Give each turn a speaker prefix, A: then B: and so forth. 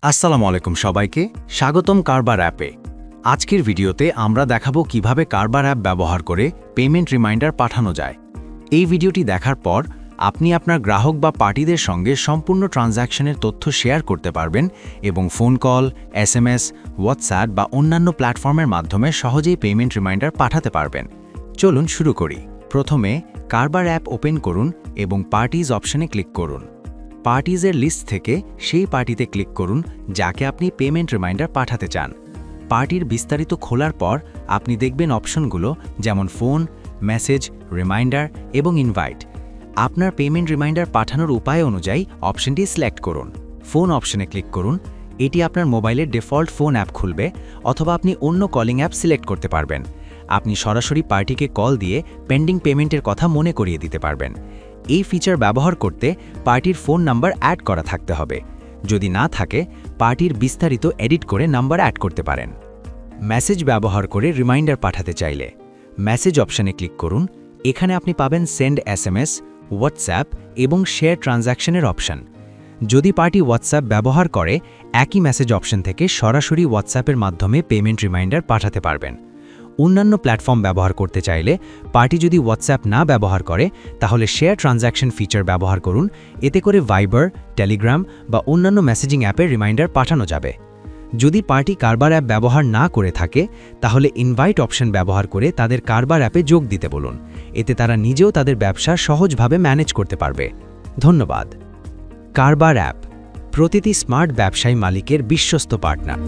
A: আসসালামু আলাইকুম সবাইকে, স্বাগতম কারবার অ্যাপে। আজকের ভিডিওতে আমরা দেখাবো কিভাবে কারবার অ্যাপ ব্যবহার করে পেমেন্ট রিমাইন্ডার পাঠানো যায়। এই ভিডিওটি দেখার পর আপনি আপনার গ্রাহক বা পার্টিদের সঙ্গে সম্পূর্ণ ট্রানজ্যাকশনের তথ্য শেয়ার করতে পারবেন এবং ফোন কল, এসএমএস, হোয়াটসঅ্যাপ বা অন্যান্য প্ল্যাটফর্মের মাধ্যমে সহজেই পেমেন্ট রিমাইন্ডার পাঠাতে পারবেন। চলুন শুরু করি। প্রথমে কারবার অ্যাপ ওপেন করুন এবং পার্টিজ অপশনে ক্লিক করুন। পার্টিজের লিস্ট থেকে সেই পার্টিতে ক্লিক করুন যাকে আপনি পেমেন্ট রিমাইন্ডার পাঠাতে চান। পার্টির বিস্তারিত খোলার পর আপনি দেখবেন অপশনগুলো যেমন ফোন, মেসেজ, রিমাইন্ডার এবং ইনভাইট। আপনার পেমেন্ট রিমাইন্ডার পাঠানোর উপায় অনুযায়ী অপশনটি সিলেক্ট করুন। ফোন অপশনে ক্লিক করুন। এটি আপনার মোবাইলের ডিফল্ট ফোন অ্যাপ খুলবে, অথবা আপনি অন্য কলিং অ্যাপ সিলেক্ট করতে পারবেন। আপনি সরাসরি পার্টিকে কল দিয়ে পেন্ডিং পেমেন্টের কথা মনে করিয়ে দিতে পারবেন। এই ফিচার ব্যবহার করতে পার্টির ফোন নাম্বার অ্যাড করা থাকতে হবে। যদি না থাকে, পার্টির বিস্তারিত এডিট করে নাম্বার অ্যাড করতে পারেন। মেসেজ ব্যবহার করে রিমাইন্ডার পাঠাতে চাইলে মেসেজ অপশনে ক্লিক করুন। এখানে আপনি পাবেন সেন্ড এসএমএস, হোয়াটসঅ্যাপ এবং শেয়ার ট্রানজ্যাকশনের অপশন। যদি পার্টি হোয়াটসঅ্যাপ ব্যবহার করে, একই মেসেজ অপশন থেকে সরাসরি হোয়াটসঅ্যাপের মাধ্যমে পেমেন্ট রিমাইন্ডার পাঠাতে পারবেন। অন্যান্য প্ল্যাটফর্ম ব্যবহার করতে চাইলে, পার্টি যদি হোয়াটসঅ্যাপ না ব্যবহার করে, তাহলে শেয়ার ট্রানজ্যাকশন ফিচার ব্যবহার করুন। এতে করে ভাইবার, টেলিগ্রাম বা অন্যান্য মেসেজিং অ্যাপের রিমাইন্ডার পাঠানো যাবে। যদি পার্টি কারবার অ্যাপ ব্যবহার না করে থাকে, তাহলে ইনভাইট অপশন ব্যবহার করে তাদের কারবার অ্যাপে যোগ দিতে বলুন। এতে তারা নিজেও তাদের ব্যবসা সহজভাবে ম্যানেজ করতে পারবে। ধন্যবাদ। কারবার অ্যাপ প্রতিটি স্মার্ট ব্যবসায়ী মালিকের বিশ্বস্ত পার্টনার।